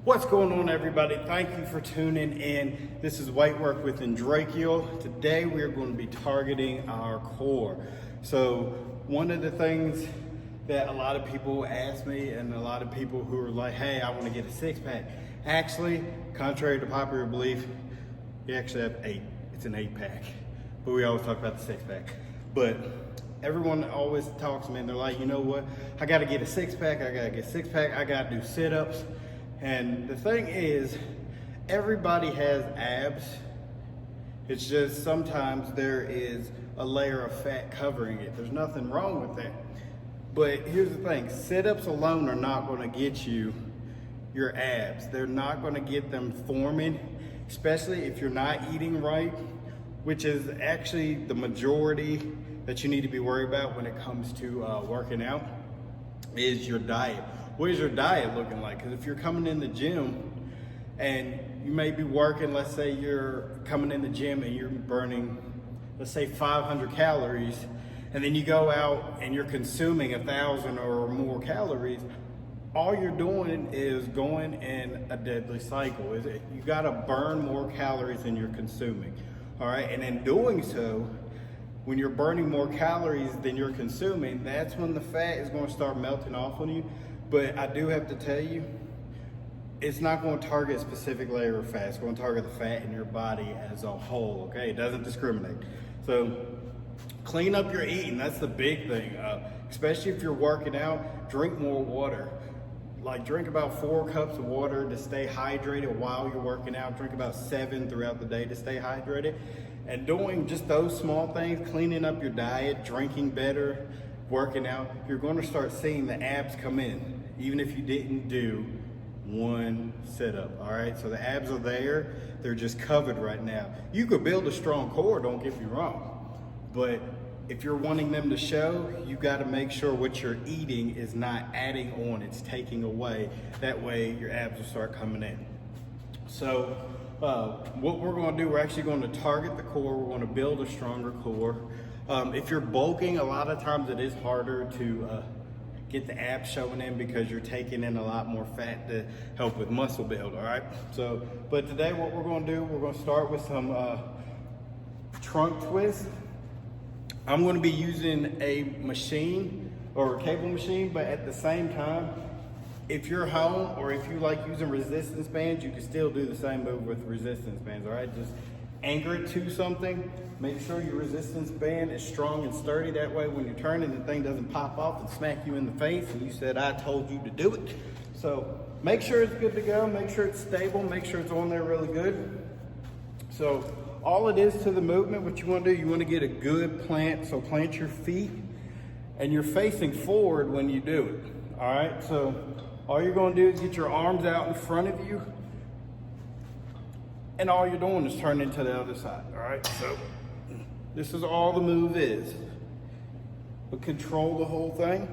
What's going on, everybody? Thank you for tuning in. This is Weight Work with Untitled. Today we are going to be targeting our core. So one of the things that a lot of people ask me, and a lot of people who are like, hey, I want to get a six-pack. Actually, contrary to popular belief, you actually have 8. It's an 8-pack. But we always talk about the six-pack. But everyone always talks to me and they're like, you know what? I got to get a six-pack. I got to get a six-pack. I got to do sit-ups. And the thing is, everybody has abs. It's just sometimes there is a layer of fat covering it. There's nothing wrong with that. But here's the thing, sit-ups alone are not going to get you your abs. They're not going to get them forming, especially if you're not eating right, which is actually the majority that you need to be worried about when it comes to working out, is your diet. What is your diet looking like? Because if you're coming in the gym and you may be working, let's say you're coming in the gym and you're burning, let's say 500 calories, and then you go out and you're consuming 1,000 or more calories, all you're doing is going in a deadly cycle. You gotta burn more calories than you're consuming, all right? And in doing so, when you're burning more calories than you're consuming, that's when the fat is gonna start melting off on you. But I do have to tell you, it's not going to target a specific layer of fat. It's going to target the fat in your body as a whole, okay? It doesn't discriminate. So clean up your eating. That's the big thing. Especially if you're working out, drink more water. Like drink about 4 cups of water to stay hydrated while you're working out. Drink about 7 throughout the day to stay hydrated. And doing just those small things, cleaning up your diet, drinking better, working out, you're going to start seeing the abs come in, even if you didn't do one sit-up, all right? So the abs are there, they're just covered right now. You could build a strong core, don't get me wrong, but if you're wanting them to show, you gotta make sure what you're eating is not adding on, it's taking away. That way your abs will start coming in. So what we're gonna do, we're actually gonna target the core, we're gonna build a stronger core. If you're bulking, a lot of times it is harder to get the abs showing in because you're taking in a lot more fat to help with muscle build, all right? So, but today what we're gonna do, we're gonna start with some trunk twists. I'm gonna be using a machine or a cable machine, but at the same time, if you're home or if you like using resistance bands, you can still do the same move with resistance bands, all right? Just anchor it to something. Make sure your resistance band is strong and sturdy. That way when you're turning, the thing doesn't pop off and smack you in the face and you said, I told you to do it. So make sure it's good to go. Make sure it's stable. Make sure it's on there really good. So all it is to the movement, what you want to do, you want to get a good plant. So plant your feet and you're facing forward when you do it. All right. So all you're going to do is get your arms out in front of you. And all you're doing is turning to the other side, all right? So this is all the move is. But control the whole thing.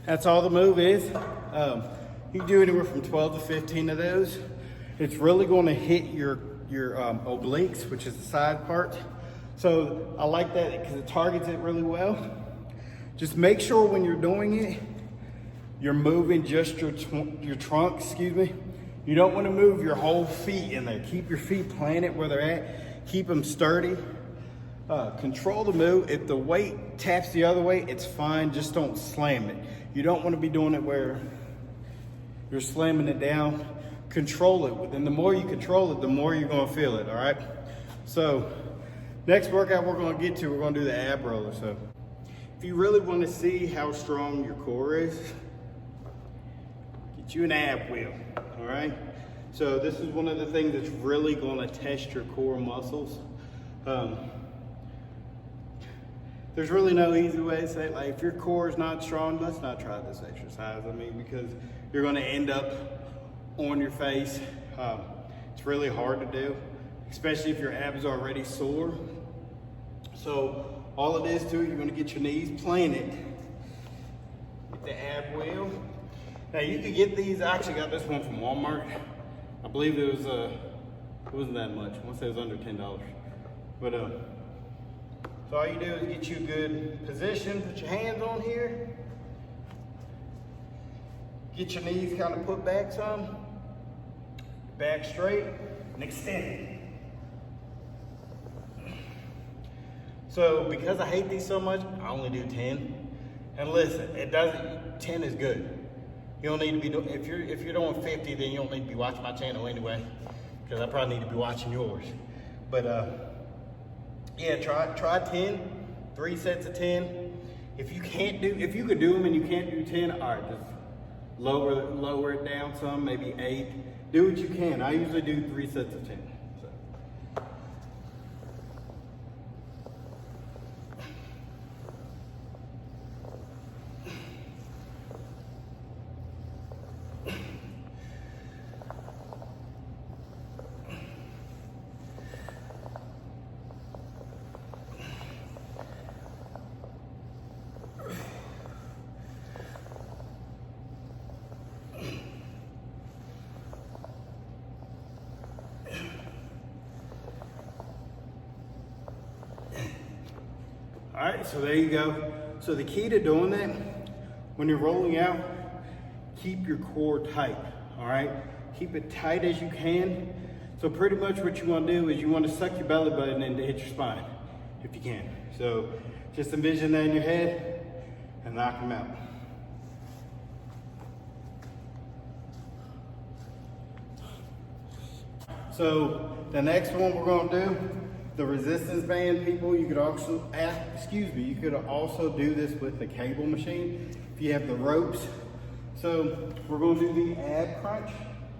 That's all the move is. You can do anywhere from 12 to 15 of those. It's really going to hit your obliques, which is the side part. So I like that because it targets it really well. Just make sure when you're doing it, you're moving just your trunk, You don't want to move your whole feet in there. Keep your feet planted where they're at. Keep them sturdy. Control the move. If the weight taps the other way, it's fine. Just don't slam it. You don't want to be doing it where you're slamming it down. Control it. And the more you control it, the more you're going to feel it, all right? So next workout we're going to get to, we're going to do the ab roller. So if you really want to see how strong your core is, get you an ab wheel, all right? So this is one of the things that's really going to test your core muscles. There's really no easy way to say it. Like, if your core is not strong, let's not try this exercise. I mean, because you're going to end up on your face. It's really hard to do, especially if your abs are already sore. So all it is to it, you're gonna get your knees planted. Get the ab wheel. Now you can get these, I actually got this one from Walmart. I believe it wasn't that much. I want to say it was under $10. But so all you do is get you a good position, put your hands on here. Get your knees kind of put back some. Back straight and extend it. So because I hate these so much, I only do 10. And listen, 10 is good. You don't need to be doing, if you're doing 50, then you don't need to be watching my channel anyway, because I probably need to be watching yours. But yeah, try 10, 3 sets of 10. If you could do them and you can't do 10, all right, just lower it down some, maybe 8. Do what you can. I usually do 3 sets of 10. All right, so there you go. So the key to doing that, when you're rolling out, keep your core tight, all right? Keep it tight as you can. So pretty much what you want to do is you want to suck your belly button in to hit your spine, if you can. So just envision that in your head and knock them out. So the next one we're going to do, the resistance band, people, you could also do this with the cable machine if you have the ropes. So we're going to do the ab crunch,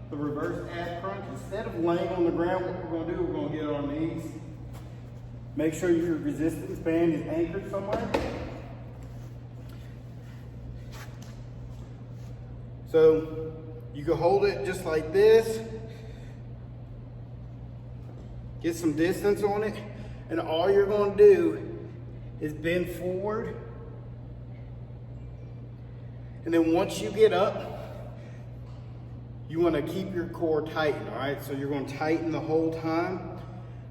the reverse ab crunch. Instead of laying on the ground, what we're going to do, we're going to get on our knees. Make sure your resistance band is anchored somewhere. So you can hold it just like this. Get some distance on it, and all you're going to do is bend forward. And then once you get up, you want to keep your core tightened, all right? So you're going to tighten the whole time.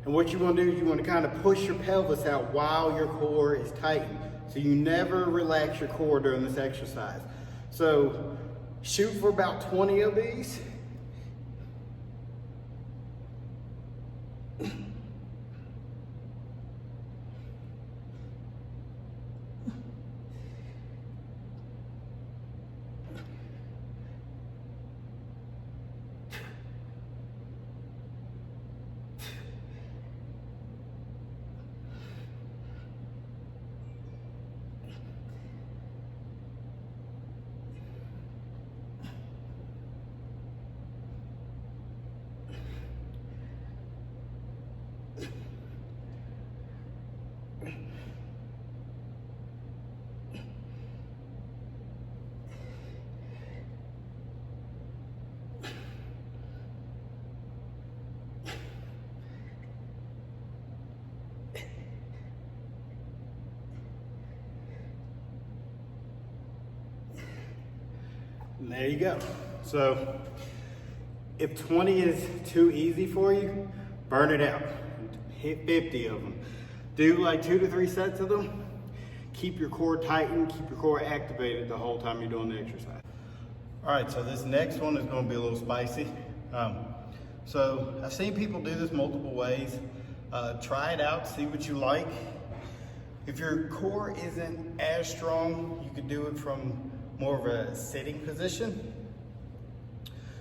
And what you want to do is you want to kind of push your pelvis out while your core is tightened. So you never relax your core during this exercise. So shoot for about 20 of these. And there you go. So if 20 is too easy for you, burn it out. Hit 50 of them. Do like 2 to 3 sets of them. Keep your core tightened, keep your core activated the whole time you're doing the exercise. All right, so this next one is going to be a little spicy. So I've seen people do this multiple ways. Try it out, see what you like. If your core isn't as strong, you could do it from more of a sitting position.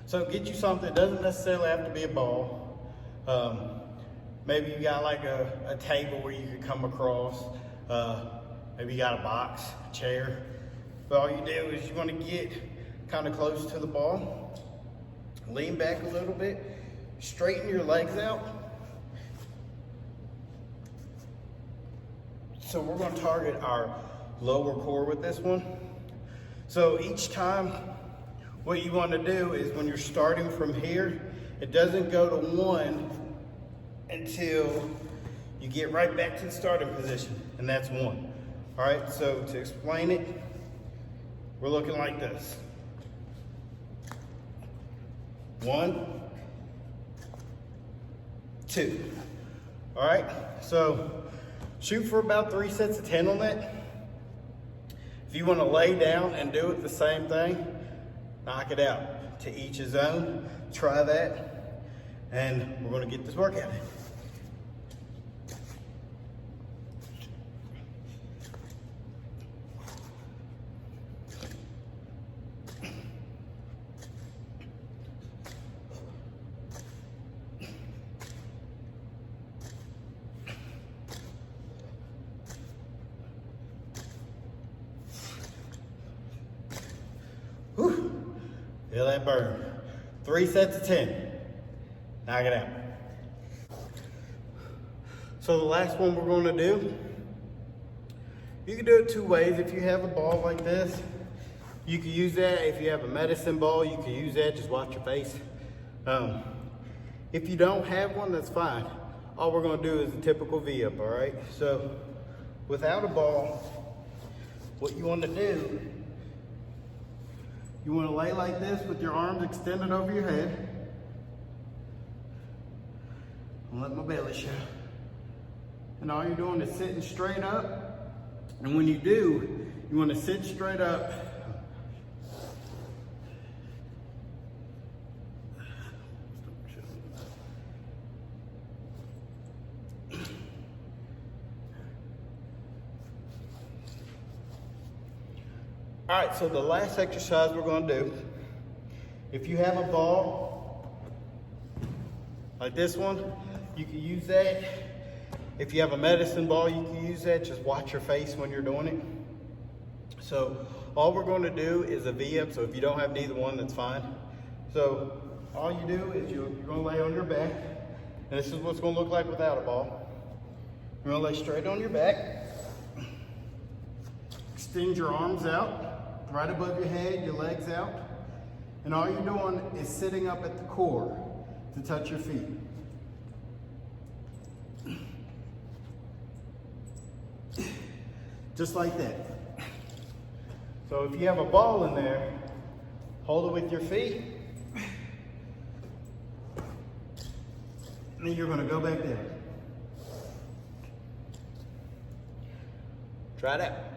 So get you something, it doesn't necessarily have to be a ball. Maybe you got like a table where you could come across. Maybe you got a box, a chair. But all you do is you want to get kind of close to the ball, lean back a little bit, straighten your legs out. So we're going to target our lower core with this one. So each time, what you want to do is when you're starting from here, It doesn't go to 1 until you get right back to the starting position, and that's 1. All right, so to explain it, we're looking like this. 1, 2. All right, so shoot for about 3 sets of 10 on that. If you want to lay down and do it the same thing, knock it out. To each his own. Try that, and we're going to get this workout in. Whew. Feel that burn. 3 sets of 10. Knock it out. So the last one we're going to do, you can do it 2 ways. If you have a ball like this, you can use that. If you have a medicine ball, you can use that. Just watch your face. If you don't have one, that's fine. All we're going to do is a typical V-up, all right? So without a ball, what you want to do, you want to lay like this with your arms extended over your head. And let my belly show. And all you're doing is sitting straight up. And when you do, you want to sit straight up. All right, so the last exercise we're going to do, if you have a ball like this one, you can use that. If you have a medicine ball, you can use that. Just watch your face when you're doing it. So all we're going to do is a V-up, so if you don't have neither one, that's fine. So all you do is you're going to lay on your back, and this is what's going to look like without a ball. You're going to lay straight on your back. Extend your arms out. Right above your head, your legs out. And all you're doing is sitting up at the core to touch your feet. Just like that. So if you have a ball in there, hold it with your feet. And then you're going to go back there. Try it out.